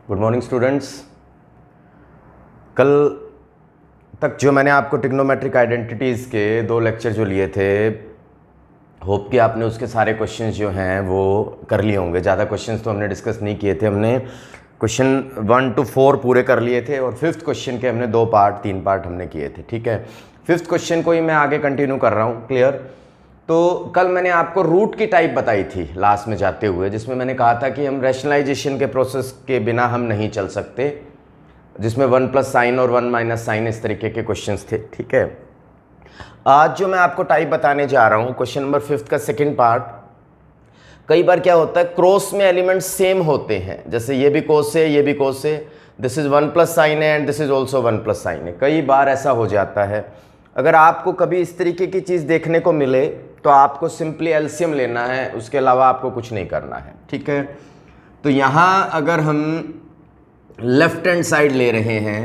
Good morning students. कल तक जो मैंने आपको ट्रिग्नोमेट्रिक आइडेंटिटीज़ के 2 लेक्चर जो लिए थे, होप कि आपने उसके सारे क्वेश्चंस जो हैं वो कर लिए होंगे। ज़्यादा क्वेश्चंस तो हमने डिस्कस नहीं किए थे। हमने क्वेश्चन 1 to 4 पूरे कर लिए थे और 5th क्वेश्चन के हमने 3 पार्ट हमने किए थे। ठीक है, 5th क्वेश्चन को ही मैं आगे कंटिन्यू कर रहा हूँ। क्लियर? तो कल मैंने आपको रूट की टाइप बताई थी लास्ट में जाते हुए, जिसमें मैंने कहा था कि हम रैशनलाइजेशन के प्रोसेस के बिना हम नहीं चल सकते, जिसमें 1 प्लस साइन और 1 माइनस साइन इस तरीके के क्वेश्चंस थे। ठीक है, आज जो मैं आपको टाइप बताने जा रहा हूँ, क्वेश्चन नंबर 5 का सेकंड पार्ट। कई बार क्या होता है, क्रॉस में एलिमेंट्स सेम होते हैं, जैसे ये भी कोस है, ये भी कोस है, दिस इज 1 प्लस साइन है and this is also 1 plus sign है। कई बार ऐसा हो जाता है। अगर आपको कभी इस तरीके की चीज़ देखने को मिले तो आपको सिंपली एलसीएम लेना है, उसके अलावा आपको कुछ नहीं करना है। ठीक है, तो यहाँ अगर हम लेफ्ट हैंड साइड ले रहे हैं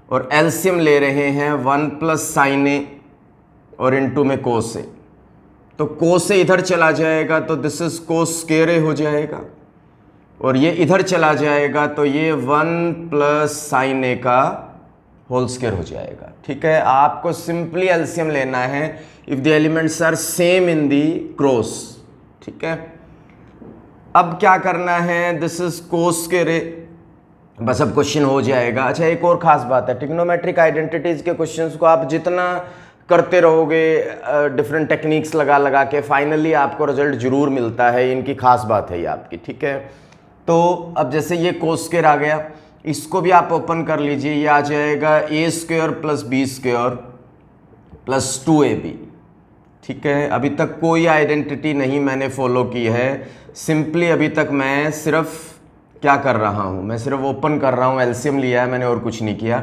और एलसीएम ले रहे हैं 1 प्लस साइन ए और इनटू में कोस ए, तो कोस ए इधर चला जाएगा तो दिस इज कोस स्क्वायर ए हो जाएगा, और ये इधर चला जाएगा तो ये 1 प्लस साइन ए का होल स्क्वायर हो जाएगा। ठीक है, आपको सिंपली एलसीएम लेना है if the elements are same in the cross. ठीक है, अब क्या करना है, this is cos square a, बस अब क्वेश्चन हो जाएगा। अच्छा, एक और खास बात है, ट्रिग्नोमेट्रिक आइडेंटिटीज के क्वेश्चंस को आप जितना करते रहोगे डिफरेंट टेक्निक्स लगा लगा के, फाइनली आपको रिजल्ट जरूर मिलता है। इनकी खास बात है ये आपकी। ठीक है, तो अब जैसे ये कोस स्क्वायर आ गया, इसको भी आप ओपन कर लीजिए, ये आ जाएगा a square plus b square plus 2ab। ठीक है, अभी तक कोई आइडेंटिटी नहीं मैंने फॉलो की है, सिंपली अभी तक मैं सिर्फ क्या कर रहा हूँ, मैं सिर्फ ओपन कर रहा हूँ, एलसीएम लिया है मैंने और कुछ नहीं किया।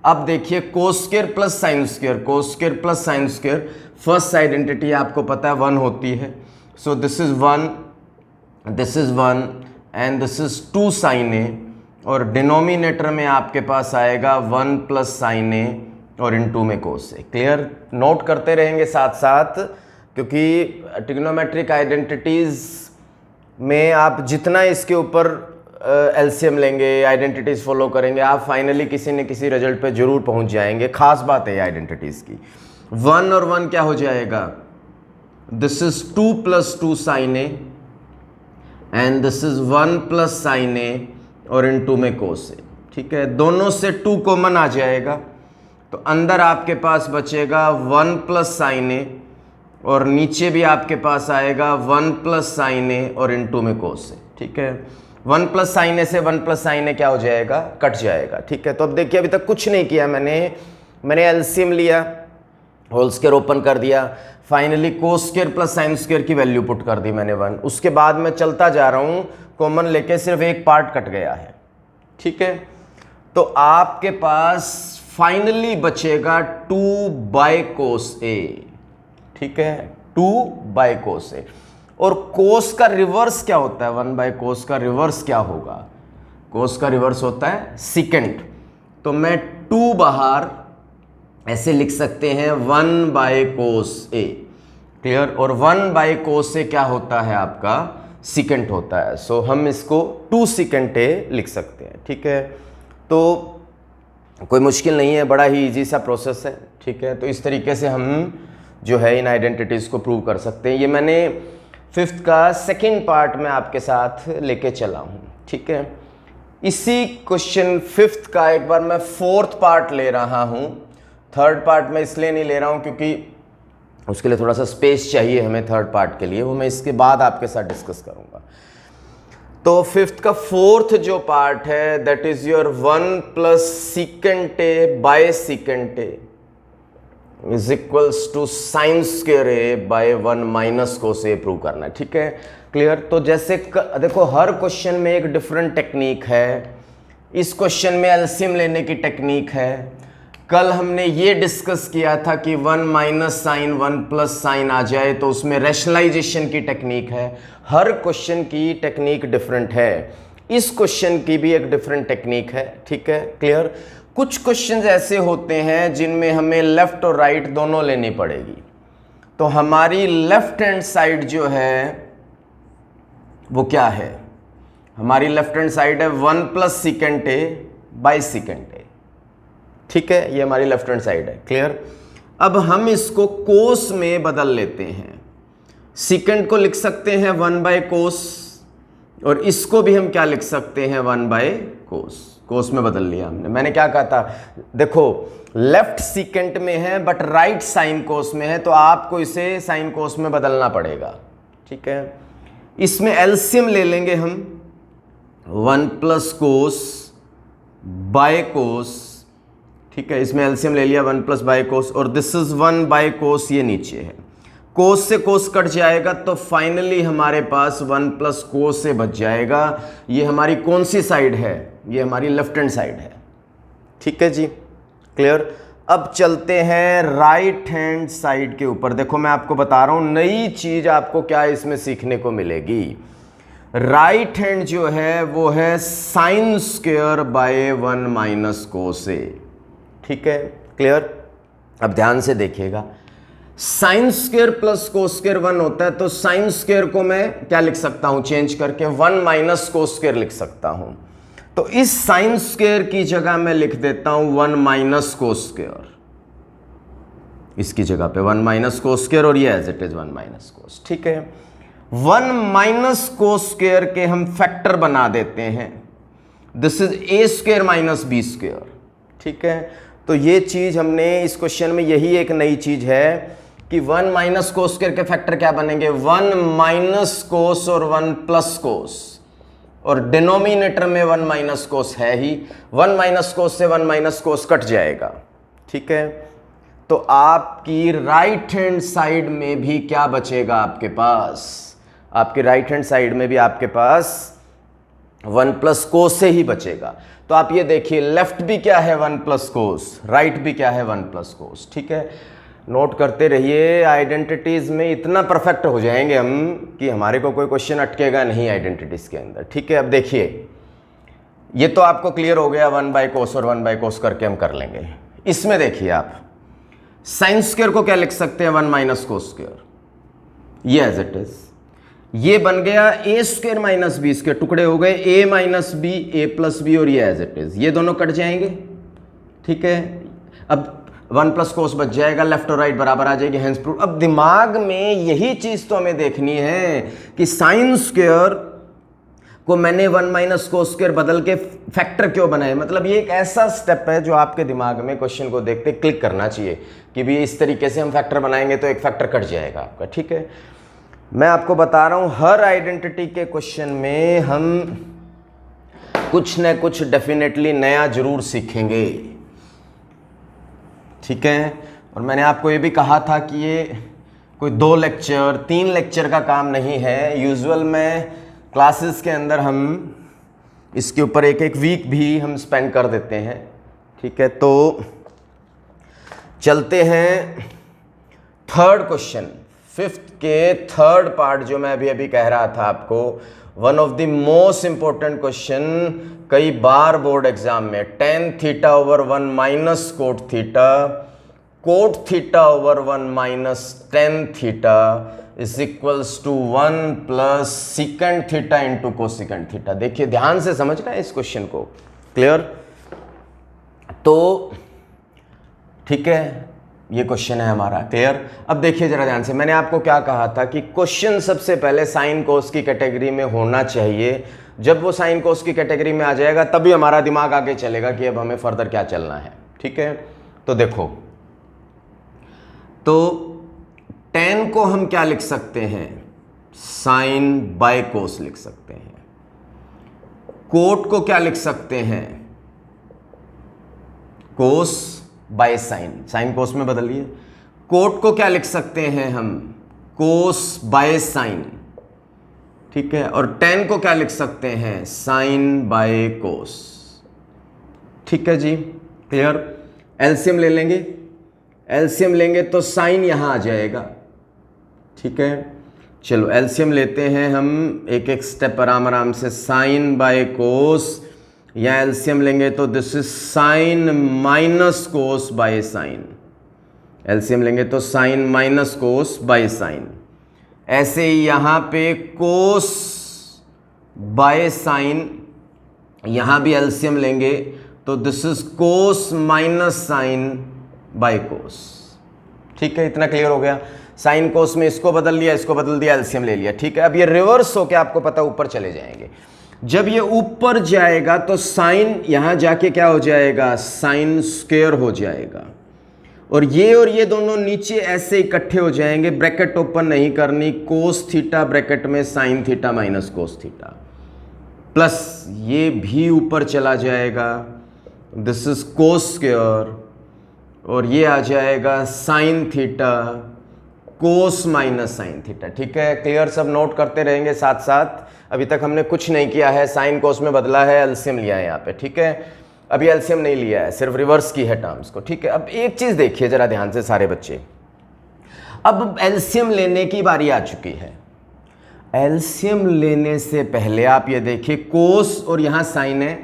अब देखिए cos square plus sine square, cos square plus sine square, first identity आपको पता है 1 होती है। So this is 1, this is 1 and this is 2 sine a, और डिनोमिनेटर में आपके पास आएगा 1 प्लस साइन ए और इनटू में कोस ए। क्लियर? नोट करते रहेंगे साथ साथ, क्योंकि ट्रिग्नोमेट्रिक आइडेंटिटीज़ में आप जितना इसके ऊपर एलसीएम लेंगे, आइडेंटिटीज़ फॉलो करेंगे, आप फाइनली किसी न किसी रिजल्ट पे जरूर पहुंच जाएंगे। खास बात है आइडेंटिटीज़ की। 1 और 1 क्या हो जाएगा, this is 2 plus 2 sine a and this is 1 plus sine a और इनटू में कोस ए। ठीक है, दोनों से 2 कॉमन आ जाएगा, तो अंदर आपके पास बचेगा 1 प्लस साइन ए और नीचे भी आपके पास आएगा 1 प्लस साइन ए और इनटू में कोस ए। ठीक है, 1 प्लस साइन ए से 1 प्लस साइन ए क्या हो जाएगा, कट जाएगा। ठीक है, तो अब देखिए अभी तक कुछ नहीं किया मैंने एलसीएम लिया, होल स्क्वायर ओपन कर दिया, फाइनली कोस स्क्वायर प्लस साइन स्क्वायर की वैल्यू पुट कर दी मैंने 1। उसके बाद मैं चलता जा रहा हूँ, कॉमन लेके सिर्फ एक पार्ट कट गया है। ठीक है, तो आपके पास फाइनली बचेगा 2 बाय कोस ए। ठीक है, 2 बाय कोस ए, और कोस का रिवर्स क्या होता है, 1 बाय कोस का रिवर्स क्या होगा, कोस का रिवर्स होता है सिकेंट। तो मैं 2 बाहर ऐसे लिख सकते हैं 1 बाय कोस ए। क्लियर? और 1 बाय कोस ए क्या होता है आपका, सिकेंट होता है। सो हम इसको 2 सिकेंट ए लिख सकते हैं। ठीक है, तो कोई मुश्किल नहीं है, बड़ा ही इजी सा प्रोसेस है। ठीक है, तो इस तरीके से हम जो है इन आइडेंटिटीज़ को प्रूव कर सकते हैं। ये मैंने 5th का सेकंड पार्ट में आपके साथ लेके चला हूँ। ठीक है, इसी क्वेश्चन 5th का एक बार मैं 4th पार्ट ले रहा हूँ। 3rd पार्ट में इसलिए नहीं ले रहा हूँ क्योंकि उसके लिए थोड़ा सा स्पेस चाहिए हमें 3rd पार्ट के लिए, वो मैं इसके बाद आपके साथ डिस्कस करूँगा। तो 5th का 4th जो पार्ट है, that is your 1 plus secant a by secant a is equals to sine square a by 1 minus cos a prove करना है। ठीक है, क्लियर? तो जैसे देखो हर क्वेश्चन में एक डिफरेंट टेक्निक है। इस क्वेश्चन में एलसीएम लेने की टेक्निक है। कल हमने ये डिस्कस किया था कि 1 माइनस साइन 1 प्लस साइन आ जाए तो उसमें रैशनलाइजेशन की टेक्निक है। हर क्वेश्चन की टेक्निक डिफरेंट है, इस क्वेश्चन की भी एक डिफरेंट टेक्निक है। ठीक है, क्लियर? कुछ क्वेश्चंस ऐसे होते हैं जिनमें हमें लेफ्ट और राइट दोनों लेनी पड़ेगी, तो हमारी लेफ्ट हैंड साइड जो है वो क्या है, हमारी लेफ्ट हैंड साइड है 1 plus secant A by secant A. ठीक है, ये हमारी लेफ्ट हैंड साइड है। क्लियर। अब हम इसको कोस में बदल लेते हैं। सीकेंट को लिख सकते हैं 1 बाय कोस, और इसको भी हम क्या लिख सकते हैं 1 बाय कोस। कोस में बदल लिया हमने। मैंने क्या कहा था, देखो लेफ्ट सीकेंट में है बट राइट साइन कोस में है, तो आपको इसे साइन कोस में बदलना पड़ेगा। ठीक है, इसमें एलसीएम ले लेंगे हम 1 प्लस कोस बाय कोस। ठीक है, इसमें एलसीएम ले लिया 1 प्लस बाय कोस, और दिस इज 1 बाय कोस, ये नीचे है। कोस से कोस कट जाएगा तो फाइनली हमारे पास 1 प्लस कोस से बच जाएगा। ये हमारी कौन सी साइड है, ये हमारी लेफ्ट हैंड साइड है। ठीक है जी, क्लियर। अब चलते हैं राइट हैंड साइड के ऊपर। देखो मैं आपको बता रहा हूं नई चीज आपको क्या इसमें सीखने को मिलेगी। राइट हैंड जो है वो है sine square by 1 minus cos a. ठीक है, क्लियर। अब ध्यान से देखिएगा, sine square plus cos square 1 होता है, तो साइन स्क्वायर को मैं क्या लिख सकता हूं, चेंज करके 1 माइनस कोस स्क्वायर लिख सकता हूं। तो इस साइन स्क्वायर की जगह मैं लिख देता हूं 1 माइनस कोस स्क्वायर, इसकी जगह पे 1 माइनस कोस स्क्वायर, और ये as it is 1 minus cos. ठीक है, 1 माइनस कोस स्क्वायर के हम फैक्टर बना देते हैं, this is a square minus b square. ठीक है, तो ये चीज हमने इस क्वेश्चन में, यही एक नई चीज है कि 1 माइनस कोस स्क्वायर के फैक्टर क्या बनेंगे, 1 माइनस कोस और 1 प्लस कोस, और डिनोमिनेटर में 1 माइनस कोस है ही। 1 माइनस कोस से 1 माइनस कोस कट जाएगा। ठीक है, तो आपकी राइट हैंड साइड में भी क्या बचेगा आपके पास, आपकी राइट हैंड साइड में भी आपके पास 1 प्लस कोस से ही बचेगा। तो आप ये देखिए, लेफ्ट भी क्या है 1 प्लस कोस, राइट भी क्या है 1 प्लस कोस। ठीक है, नोट करते रहिए, आइडेंटिटीज में इतना परफेक्ट हो जाएंगे हम कि हमारे को कोई क्वेश्चन अटकेगा नहीं आइडेंटिटीज के अंदर। ठीक है, अब देखिए ये तो आपको क्लियर हो गया, 1 बाय कोस और 1 बाय कोस करके हम कर लेंगे। इसमें देखिए आप साइन स्क्वायर को क्या लिख सकते हैं, 1 माइनस कोस स्क्वायर, ये एज इट इज। ये बन गया ए स्क्वायर माइनस बी स्क्वायर, टुकड़े हो गए ए माइनस बी, ए प्लस बी, और ये एज इट इज, ये दोनों कट जाएंगे। ठीक है, अब 1 प्लस कोस बच जाएगा, लेफ्ट और राइट बराबर आ जाएगी, हेंस प्रूव। अब दिमाग में यही चीज तो हमें देखनी है कि साइन स्क्वायर को मैंने 1 माइनस कोस स्क्वायर बदल के फैक्टर क्यों बनाए। मतलब ये एक ऐसा स्टेप है जो आपके दिमाग में क्वेश्चन को देखते क्लिक करना चाहिए कि भी इस तरीके से हम फैक्टर बनाएंगे तो एक फैक्टर कट जाएगा आपका। ठीक है, मैं आपको बता रहा हूं हर आइडेंटिटी के क्वेश्चन में हम कुछ न कुछ डेफिनेटली नया जरूर सीखेंगे। ठीक है, और मैंने आपको ये भी कहा था कि ये कोई 2 लेक्चर 3 लेक्चर का काम नहीं है। यूजुअल में क्लासेस के अंदर हम इसके ऊपर एक वीक भी हम स्पेंड कर देते हैं। ठीक है, तो चलते हैं थर्ड क्वेश्चन, 5th के थर्ड पार्ट, जो मैं अभी कह रहा था आपको, one of the most important question, कई बार बोर्ड एग्जाम में, tan theta over 1 minus cot theta over 1 minus tan theta is equals to 1 plus secant theta into cosecant theta. देखिए ध्यान से समझना है इस क्वेश्चन को। क्लियर? तो ठीक है, ये क्वेश्चन है हमारा। क्लियर? अब देखिए जरा ध्यान से, मैंने आपको क्या कहा था कि क्वेश्चन सबसे पहले साइन कोस की कैटेगरी में होना चाहिए। जब वो साइन कोस की कैटेगरी में आ जाएगा तभी हमारा दिमाग आगे चलेगा कि अब हमें फर्दर क्या चलना है। ठीक है, तो देखो, तो tan को हम क्या लिख सकते हैं, साइन बाय कोस लिख सकते हैं। कोट को क्या लिख सकते हैं, कोस बाय साइन, साइन कोस में बदलिए। कोट को क्या लिख सकते हैं हम, कोस बाय साइन। ठीक है, और tan को क्या लिख सकते हैं, साइन बाय कोस। ठीक है जी, क्लियर? एलसीएम ले लेंगे, एलसीएम लेंगे तो साइन यहां आ जाएगा। ठीक है, चलो एलसीएम लेते हैं हम एक एक स्टेप आराम आराम से। साइन बाय कोस, या एलसीएम लेंगे तो this is sine minus cos by sine. LCM लेंगे तो sine minus cos by sine. ऐसे ही यहां पे कोस बाय साइन, यहां भी एलसीएम लेंगे तो this is cos minus sine by cos. ठीक है, इतना क्लियर हो गया। साइन कोस में इसको बदल लिया, इसको बदल दिया, एलसीएम ले लिया। ठीक है, अब ये रिवर्स होके आपको पता ऊपर चले जाएंगे। जब ये ऊपर जाएगा तो साइन यहां जाके क्या हो जाएगा, साइन स्क्वायर हो जाएगा, और ये दोनों नीचे ऐसे इकट्ठे हो जाएंगे। ब्रैकेट ओपन नहीं करनी, कोस थीटा ब्रैकेट में sign theta minus cos theta, plus ये भी ऊपर चला जाएगा, दिस इज कोस स्क्वायर, और ये आ जाएगा साइन थीटा कोस माइनस साइन थीटा। ठीक है, क्लियर? सब नोट करते रहेंगे साथ साथ। अभी तक हमने कुछ नहीं किया है, साइन कोस में बदला है, एलसीएम लिया है यहाँ पे। ठीक है, अभी एलसीएम नहीं लिया है, सिर्फ रिवर्स की है टर्म्स को। ठीक है, अब एक चीज देखिए जरा ध्यान से सारे बच्चे, अब एलसीएम लेने की बारी आ चुकी है। एलसीएम लेने से पहले आप ये देखिए, कोस और यहाँ साइन है,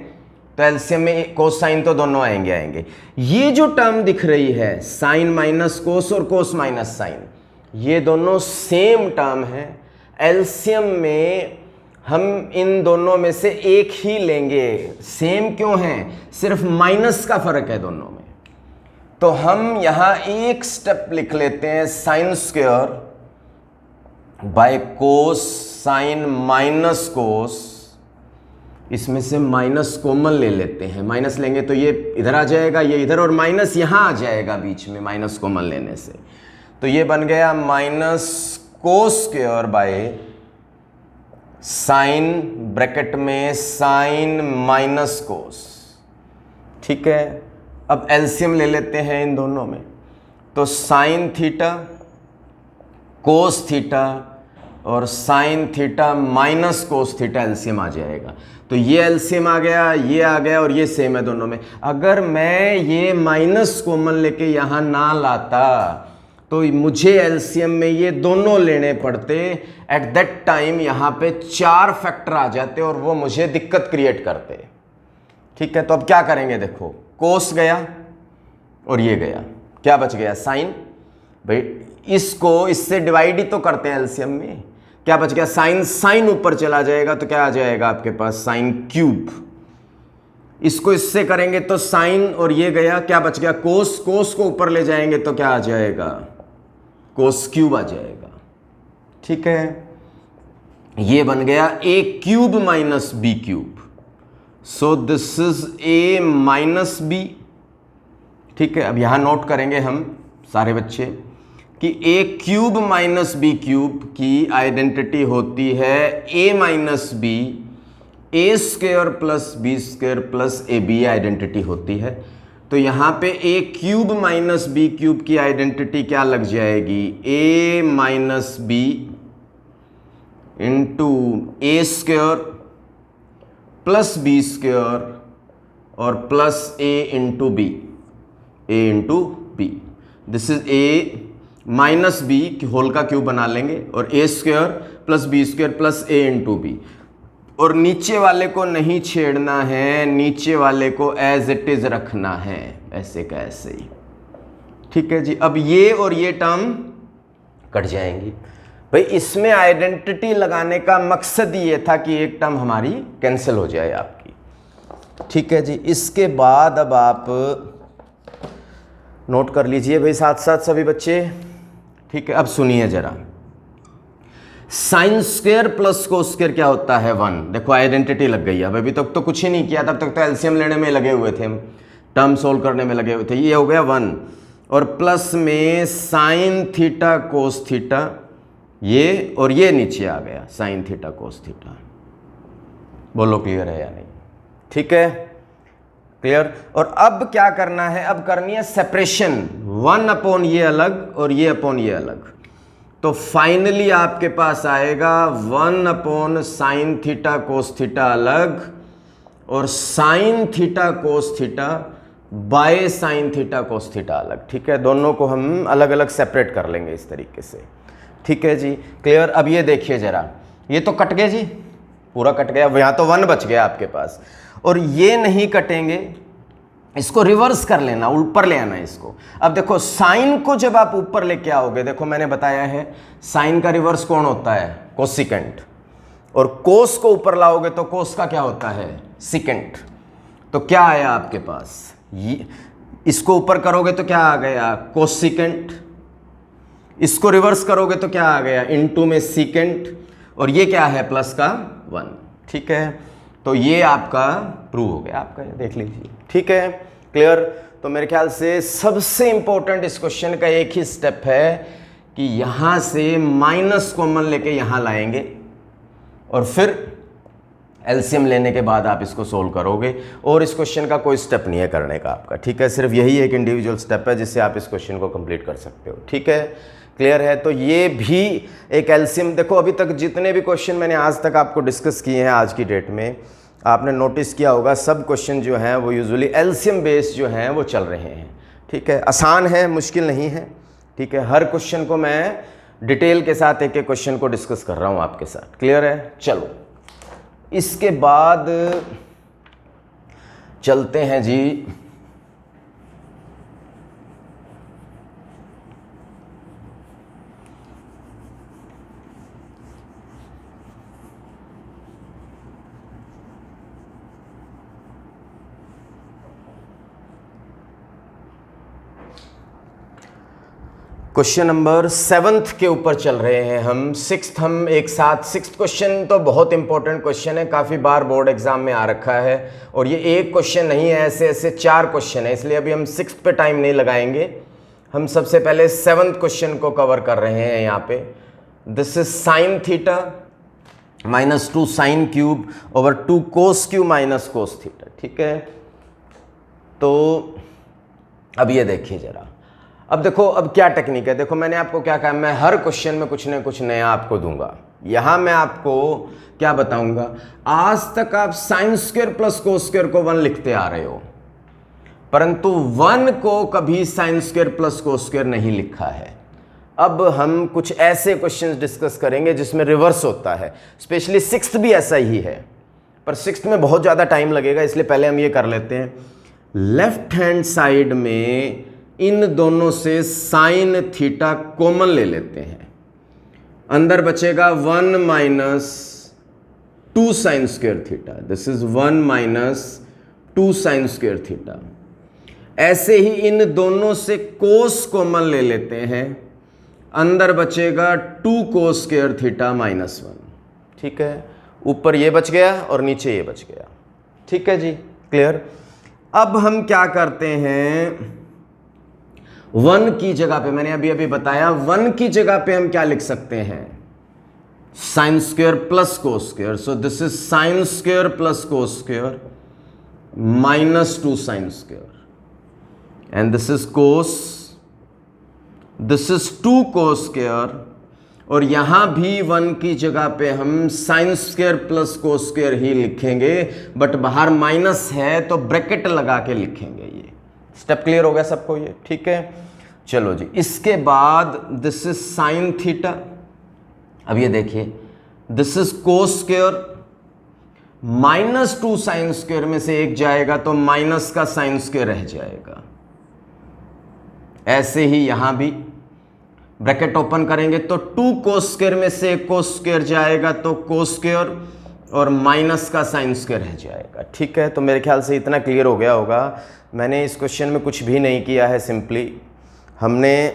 तो एलसीएम में कोस साइन तो दोनों आएंगे। ये जो टर्म दिख रही है साइन माइनस कोस और कोस माइनस साइन, ये दोनों सेम टर्म है। एलसीएम में हम इन दोनों में से एक ही लेंगे। सेम क्यों है? सिर्फ माइनस का फर्क है दोनों में। तो हम यहां एक स्टेप लिख लेते हैं, sine square by cos sign minus कोस। इसमें से माइनस कॉमन ले लेते हैं, माइनस लेंगे तो ये इधर आ जाएगा, ये इधर, और माइनस यहां आ जाएगा बीच में माइनस कॉमन लेने से। तो ये बन गया minus cos square by sine bracket में साइन माइनस कोस। ठीक है, अब एलसीएम ले लेते हैं इन दोनों में, तो साइन थीटा कोस थीटा और sine theta minus cos theta LCM आ जाएगा। तो ये एलसीएम आ गया, ये आ गया, और ये सेम है दोनों में। अगर मैं ये माइनस कॉमन लेके यहां ना लाता तो मुझे एलसीएम में ये दोनों लेने पड़ते। एट दैट टाइम यहाँ पे 4 फैक्टर आ जाते और वो मुझे दिक्कत क्रिएट करते। ठीक है, तो अब क्या करेंगे, देखो कोस गया और ये गया, क्या बच गया, साइन। भाई इसको इससे डिवाइड ही तो करते हैं एलसीएम में, क्या बच गया, साइन। साइन ऊपर चला जाएगा तो क्या आ जाएगा आपके पास, साइन क्यूब। इसको इससे करेंगे तो साइन, और ये गया, क्या बच गया, कोस। कोस को ऊपर ले जाएंगे तो क्या आ जाएगा, कोस क्यूब आ जाएगा। ठीक है, ये बन गया a cube minus b cube. So this is a minus b. ठीक है, अब यहां नोट करेंगे हम सारे बच्चे कि a cube minus b cube की आइडेंटिटी होती है a minus b, a square plus b square plus a b identity होती है। तो यहाँ पे a cube minus b cube की आइडेंटिटी क्या लग जाएगी, a minus b into a square plus b square और plus a into b, a into b. This is a minus b whole का क्यूब बना लेंगे, और a square plus b square plus a into B. और नीचे वाले को नहीं छेड़ना है, नीचे वाले को एज इट इज रखना है, ऐसे का ऐसे ही। ठीक है जी, अब ये और ये टर्म कट जाएंगी। भाई इसमें आइडेंटिटी लगाने का मकसद ये था कि एक टर्म हमारी कैंसिल हो जाए आपकी। ठीक है जी, इसके बाद अब आप नोट कर लीजिए भाई साथ साथ सभी बच्चे। ठीक है, अब सुनिए जरा, sign square plus cos square क्या होता है, 1। देखो आइडेंटिटी लग गई। अब अभी तक तो कुछ ही नहीं किया, तब तक तो एलसीएम लेने में लगे हुए थे हम, टर्म सोल्व करने में लगे हुए थे। ये हो गया 1, और प्लस में साइन थीटा कोस थीटा, ये और ये नीचे आ गया साइन थीटा कोस थीटा। बोलो क्लियर है या नहीं? ठीक है, क्लियर। और अब क्या करना है, अब करनी है सेपरेशन, 1 अपॉन ये अलग और ये अपॉन ये अलग। तो फाइनली आपके पास आएगा 1 upon sine theta cos theta अलग, और sine theta cos theta by sine theta cos theta अलग। ठीक है, दोनों को हम अलग अलग सेपरेट कर लेंगे इस तरीके से। ठीक है जी, क्लियर। अब ये देखिए जरा, ये तो कट गया जी, पूरा कट गया। यहाँ तो 1 बच गया आपके पास, और ये नहीं कटेंगे, इसको रिवर्स कर लेना, ऊपर ले आना इसको। अब देखो साइन को जब आप ऊपर लेके आओगे, देखो मैंने बताया है साइन का रिवर्स कौन होता है, कोसिकेंट, और कोस को ऊपर लाओगे तो कोस का क्या होता है, सिकेंट। तो क्या आया आपके पास, ये इसको ऊपर करोगे तो क्या आ गया, कोसिकेंट। इसको रिवर्स करोगे तो क्या आ गया, इनटू में सीकेंट, और ये क्या है, प्लस का 1। ठीक है, तो ये आपका प्रूव हो गया, आपका देख लीजिए। ठीक है, क्लियर। तो मेरे ख्याल से सबसे इंपॉर्टेंट इस क्वेश्चन का एक ही स्टेप है कि यहां से माइनस कॉमन लेके यहां लाएंगे और फिर एलसीएम लेने के बाद आप इसको सोल्व करोगे, और इस क्वेश्चन का कोई स्टेप नहीं है करने का आपका। ठीक है, सिर्फ यही एक इंडिविजुअल स्टेप है जिससे आप इस क्वेश्चन को कंप्लीट कर सकते हो। ठीक है, क्लियर है। तो ये भी एक एलसीएम, देखो अभी तक जितने भी क्वेश्चन मैंने आज तक आपको डिस्कस किए हैं आज की डेट में, आपने नोटिस किया होगा सब क्वेश्चन जो हैं वो यूजुअली एलसीएम बेस्ड जो हैं वो चल रहे हैं। ठीक है, आसान है, मुश्किल नहीं है। ठीक है, हर क्वेश्चन को मैं डिटेल के साथ एक एक क्वेश्चन को डिस्कस कर रहा हूँ आपके साथ। क्लियर है। चलो इसके बाद चलते हैं जी क्वेश्चन नंबर 7 के ऊपर चल रहे हैं हम। 6 हम एक साथ, 6 क्वेश्चन तो बहुत इंपॉर्टेंट क्वेश्चन है, काफ़ी बार बोर्ड एग्जाम में आ रखा है, और ये एक क्वेश्चन नहीं है, ऐसे ऐसे 4 क्वेश्चन है, इसलिए अभी हम 6 पे टाइम नहीं लगाएंगे। हम सबसे पहले 7th क्वेश्चन को कवर कर रहे हैं यहाँ पे। This is sine theta -2 sine cube over 2 cos cube minus cos theta. ठीक है, तो अब ये देखिए जरा, अब देखो अब क्या टेक्निक है। देखो मैंने आपको क्या कहा, मैं हर क्वेश्चन में कुछ न कुछ नया आपको दूंगा। यहां मैं आपको क्या बताऊंगा, आज तक आप sign square plus cos square को 1 लिखते आ रहे हो, परंतु 1 को कभी sign square plus cos square नहीं लिखा है। अब हम कुछ ऐसे क्वेश्चंस डिस्कस करेंगे जिसमें रिवर्स होता है, स्पेशली 6th भी ऐसा ही है, पर 6th में बहुत ज़्यादा टाइम लगेगा, इसलिए पहले हम ये कर लेते हैं। लेफ्ट हैंड साइड में इन दोनों से साइन थीटा कॉमन ले लेते हैं, अंदर बचेगा 1 - 2 sine square theta. This is 1 - 2 sine square theta. ऐसे ही इन दोनों से कोस कॉमन ले लेते हैं, अंदर बचेगा 2 कोस स्क्वायर थीटा -1। ठीक है, ऊपर ये बच गया और नीचे ये बच गया। ठीक है जी, क्लियर। अब हम क्या करते हैं, 1 की जगह पे, मैंने अभी अभी बताया, 1 की जगह पे हम क्या लिख सकते हैं, sine square plus cos square. So this is sine square plus cos square -2 sine square, and this is cos, this is 2 cos square, और यहां भी 1 की जगह पे हम sine square plus cos square ही लिखेंगे, बट बाहर माइनस है तो ब्रैकेट लगा के लिखेंगे। ये स्टेप क्लियर हो गया सबको ये। ठीक है, चलो जी, इसके बाद दिस इज साइन थीटा। अब ये देखिए, this is cos square, -2 sine square में से एक जाएगा तो माइनस का साइन स्क्वायर रह जाएगा। ऐसे ही यहां भी ब्रैकेट ओपन करेंगे तो 2 कोस स्क्वायर में से एक कोस स्क्वायर जाएगा तो कोस स्क्वायर, और माइनस का साइन स्क्वायर रह जाएगा। ठीक है, तो मेरे ख्याल से इतना क्लियर हो गया होगा। मैंने इस क्वेश्चन में कुछ भी नहीं किया है, सिंपली हमने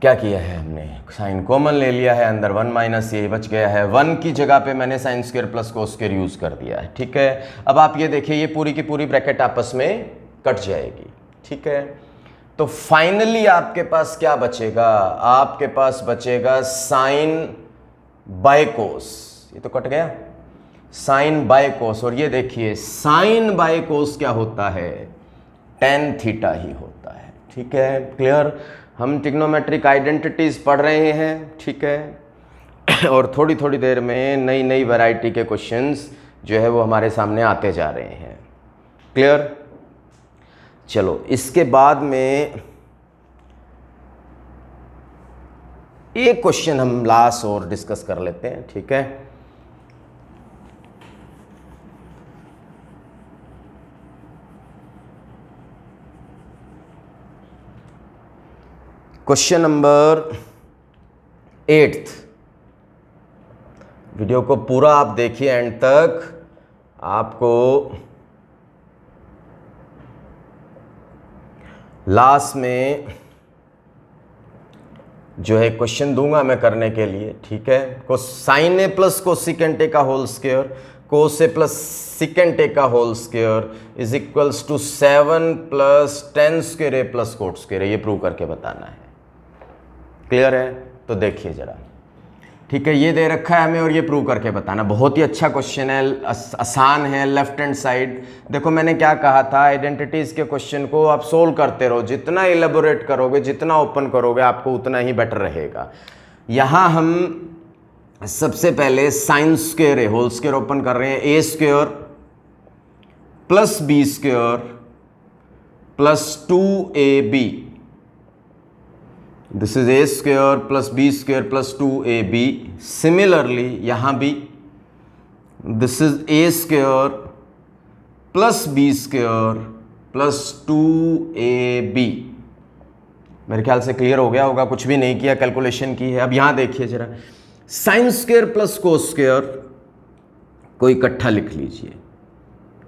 क्या किया है, हमने साइन कॉमन ले लिया है, अंदर 1 - ये बच गया है, 1 की जगह पे मैंने sign square plus cos square use कर दिया है। ठीक है, अब आप ये देखिए, ये पूरी की पूरी ब्रैकेट आपस में कट जाएगी। ठीक है, तो फाइनली आपके पास क्या बचेगा, आपके पास बचेगा साइन बाय कोस, ये तो कट गया, साइन बाय कोस, और ये देखिए साइन बाय कोस क्या होता है, tan थीटा ही होता है। ठीक है, क्लियर। हम ट्रिग्नोमेट्रिक आइडेंटिटीज पढ़ रहे हैं। ठीक है, और थोड़ी थोड़ी देर में नई नई वैरायटी के क्वेश्चंस जो है वो हमारे सामने आते जा रहे हैं। क्लियर। चलो इसके बाद में एक क्वेश्चन हम लास्ट और डिस्कस कर लेते हैं। ठीक है, क्वेश्चन नंबर 8, वीडियो को पूरा आप देखिए एंड तक, आपको लास्ट में जो है क्वेश्चन दूंगा मैं करने के लिए, ठीक है। Cosine a plus cosecant a का whole square cos a plus secant a का whole square is equals to 7 plus tan square a plus cot square a, ये प्रूव करके बताना है। क्लियर है? तो देखिए जरा, ठीक है, ये दे रखा है हमें और ये प्रूव करके बताना। बहुत ही अच्छा क्वेश्चन है, आसान है। लेफ्ट हैंड साइड देखो, मैंने क्या कहा था, आइडेंटिटीज के क्वेश्चन को आप सोल्व करते रहो, जितना इलेबोरेट करोगे, जितना ओपन करोगे, आपको उतना ही बेटर रहेगा। यहाँ हम सबसे पहले साइन स्क्वायर है होल स्क्वायर ओपन कर रहे हैं, a square plus b square plus 2ab, this is a square plus b square plus 2ab। Similarly यहां भी this is a square plus b square plus 2ab। मेरे ख्याल से clear हो गया होगा, कुछ भी नहीं किया, कैलकुलेशन की है। अब यहां देखिए जरा, sign square plus cos square को इकट्ठा लिख लीजिए,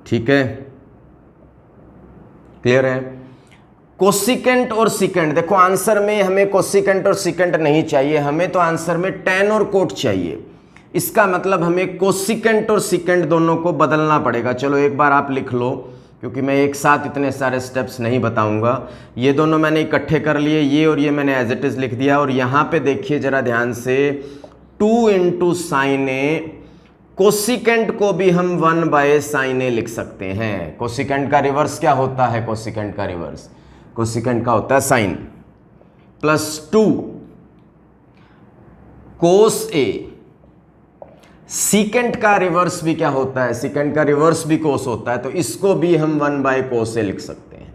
ठीक है, क्लियर है। कोसिकेंट और सिकेंट, देखो आंसर में हमें कोसिकेंट और सिकेंट नहीं चाहिए, हमें तो आंसर में टेन और कोट चाहिए। इसका मतलब हमें कोसिकेंट और सिकेंट दोनों को बदलना पड़ेगा। चलो एक बार आप लिख लो, क्योंकि मैं एक साथ इतने सारे स्टेप्स नहीं बताऊंगा। ये दोनों मैंने इकट्ठे कर लिए, ये और ये मैंने एज इट इज लिख दिया। और यहां पे देखिए जरा ध्यान से, 2 इंटू साइन ए, कोसिकेंट को भी हम 1 बाय साइन ए लिख सकते हैं। कोसिकेंट का रिवर्स क्या होता है? कोसिकेंट का रिवर्स, कोसिकेंट का होता है साइन, प्लस 2 कोस ए। सीकेंट का रिवर्स भी क्या होता है? सीकेंट का रिवर्स भी कोस होता है, तो इसको भी हम 1 बाय कोस ए लिख सकते हैं,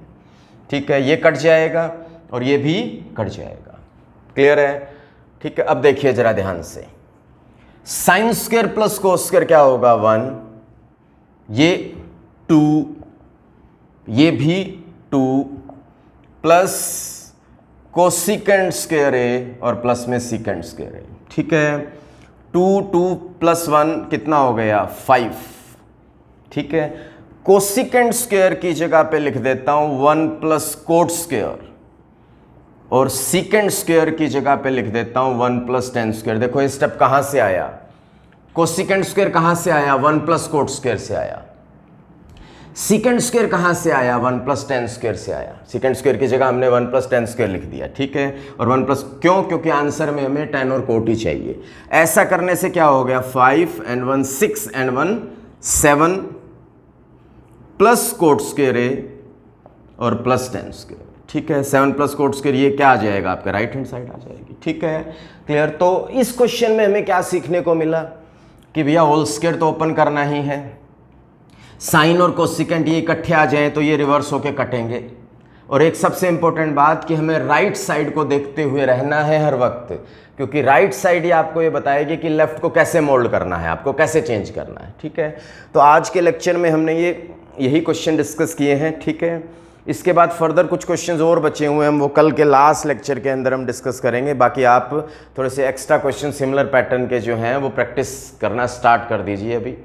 ठीक है। ये कट जाएगा और ये भी कट जाएगा, क्लियर है, ठीक है। अब देखिए जरा ध्यान से, sign square plus cos square क्या होगा? 1, ये 2, ये भी 2 प्लस कोसिकेंट स्क्वायर ए और प्लस में सीकेंट स्क्वायर ए, ठीक है। 2 प्लस 1 कितना हो गया? 5, ठीक है। कोसिकेंट स्क्वायर की जगह पे लिख देता हूं 1 प्लस कोट स्क्वायर, और सीकेंट स्क्वायर की जगह पे लिख देता हूं 1 प्लस टेन स्क्वायर। देखो ये स्टेप कहां से आया? कोसिकेंट स्क्वायर कहां से आया? 1 प्लस कोट स्क्वायर से आया। सीकेंट स्क्वायर कहां से आया? 1 प्लस टेन स्क्वायर से आया। सीकेंट स्क्वायर की जगह हमने 1 प्लस टेन स्क्वायर लिख दिया, ठीक है। और 1 प्लस क्यों? क्योंकि आंसर में हमें टेन और कोट ही चाहिए। ऐसा करने से क्या हो गया? 5 and 1 6 and 1 7 plus cot square ए और प्लस टेन स्क्वायर, ठीक है। 7 प्लस कोट स्क्वायर, ये क्या आ जाएगा? आपका राइट हैंड साइड आ जाएगी, ठीक है, क्लियर। तो इस क्वेश्चन में हमें क्या सीखने को मिला कि भैया होल स्क्वायर तो ओपन करना ही है, साइन और कोसिकेंट ये इकट्ठे आ जाएं तो ये रिवर्स होके कटेंगे। और एक सबसे इंपॉर्टेंट बात कि हमें राइट साइड को देखते हुए रहना है हर वक्त, क्योंकि राइट साइड ही आपको ये बताएगी कि लेफ्ट को कैसे मोल्ड करना है, आपको कैसे चेंज करना है, ठीक है। तो आज के लेक्चर में हमने यही क्वेश्चन डिस्कस किए हैं, ठीक है। इसके बाद फर्दर कुछ क्वेश्चंस और बचे हुए हैं, हम वो कल के लास्ट लेक्चर के अंदर हम डिस्कस करेंगे। बाकी आप थोड़े से एक्स्ट्रा क्वेश्चन सिमिलर पैटर्न के जो हैं वो प्रैक्टिस करना स्टार्ट कर दीजिए अभी।